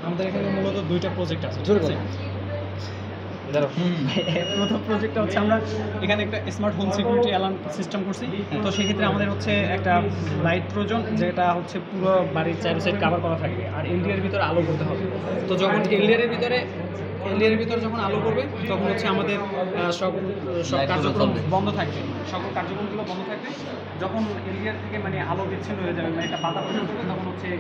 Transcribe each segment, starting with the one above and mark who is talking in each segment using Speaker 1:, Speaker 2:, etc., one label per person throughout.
Speaker 1: আমাদের এখানে মূলত দুইটা প্রজেক্ট আছে।
Speaker 2: জোরে
Speaker 1: ঠিক আছে? প্রথম প্রজেক্টটা হচ্ছে আমরা এখানে একটা smart home security alarm system করছি। তো সেক্ষেত্রে আমাদের হচ্ছে একটা লাইট প্রয়োজন, যেটা হচ্ছে পুরো বাড়ির চার সাইড কাভার করা থাকবে, আর এলডিআর ভিতরে আলো করতে হবে। তো যখন এলডিআর ভিতরে যখন আলো করবে তখন হচ্ছে আমাদের সব কার্যক্রম বন্ধ থাকবে, সকল কার্যক্রমগুলো বন্ধ থাকবে। যখন এলডিআর থেকে মানে আলো বিচ্ছিন্ন হয়ে যাবে, মানে একটা বাধা প্রয়োজন করবে, তখন হচ্ছে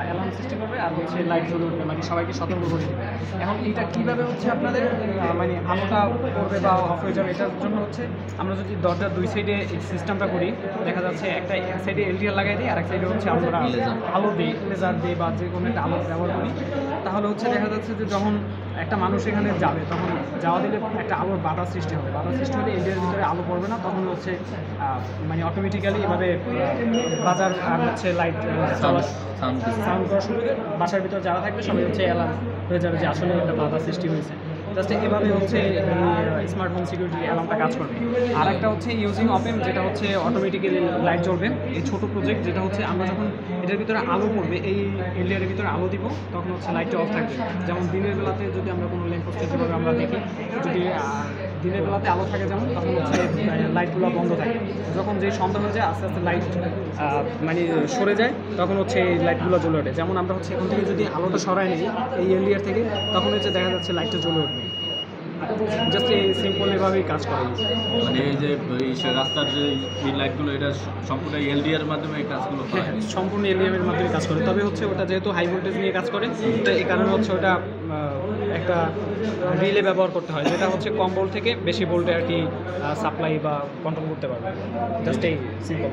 Speaker 1: অ্যালার্ম সৃষ্টি করবে আর হচ্ছে লাইট জ্বলে উঠবে, মানে সবাইকে সতর্ক করে দেবে। এখন এইটা কীভাবে হচ্ছে আপনাদের মানে আলোটা করবে বা অফ হয়ে যাবে, এটার জন্য হচ্ছে আমরা যদি দরজার দুই সাইডে এই সিস্টেমটা করি, দেখা যাচ্ছে এক সাইডে এলডিআর লাগাই দিই, আর এক সাইডে হচ্ছে আমরা আলো দিই, লেজার দিই বা যে কোনো একটা আলো ব্যবহার করি। তাহলে হচ্ছে দেখা যাচ্ছে যে যখন একটা মানুষ এখানে যাবে, তখন যাওয়া দিলে একটা আলোর বাধা সৃষ্টি হবে। বাধা সৃষ্টি হলে এলডিআর ভিতরে আলো পড়বে না, তখন হচ্ছে মানে অটোমেটিক্যালি এভাবে বাজার আর হচ্ছে লাইট সাউন্ড করা শুরু করে বাসার ভিতরে যারা থাকবে সবাই হচ্ছে অ্যালার্ম হয়ে যাবে যে আসলে একটা বাধা সৃষ্টি হয়েছে। জাস্ট এভাবে হচ্ছে স্মার্ট হোম সিকিউরিটি অ্যালার্মটা কাজ করবে। আর একটা হচ্ছে ইউজিং অপেম, যেটা হচ্ছে অটোমেটিক্যালি লাইট জ্বলবে। এই ছোটো প্রজেক্ট, যেটা হচ্ছে আমরা যখন এটার ভিতরে আলো পড়বে, এই এলডিআরের ভিতরে আলো দিব, তখন হচ্ছে লাইটটা অফ থাকবে। যেমন দিনের বেলাতে যদি আমরা কোনো ল্যাম্পপোস্টে যেভাবে আমরা দেখি, যদি দিনের বেলাতে আলো থাকে যেমন, তখন হচ্ছে লাইটগুলো বন্ধ থাকে। যখন যেই সন্ধ্যা হয়ে যায় আস্তে আস্তে লাইট মানে সরে যায়, তখন হচ্ছে এই লাইটগুলো জ্বলে ওঠে। যেমন আমরা হচ্ছে এখন থেকে যদি আলোটা সরাই নিই এই এলডিআর থেকে, তখন হচ্ছে দেখা যাচ্ছে লাইটটা জ্বলে উঠবে। জাস্ট এই সিম্পল এভাবেই কাজ করে।
Speaker 3: মানে এই যে রাস্তার যে এই লাইটগুলো, এটা সম্পূর্ণ এলডিআর মাধ্যমে এই কাজগুলো করে?
Speaker 1: হ্যাঁ, সম্পূর্ণ এলডিআর মাধ্যমে কাজ করে। তবে হচ্ছে ওটা যেহেতু হাই ভোল্টেজ নিয়ে কাজ করে, তো এই কারণে হচ্ছে ওটা একটা রিলে ব্যবহার করতে হয়, যেটা হচ্ছে কম ভোল্ট থেকে বেশি ভোল্টে আর কি সাপ্লাই বা কন্ট্রোল করতে পারবে। জাস্ট এই সিম্পল।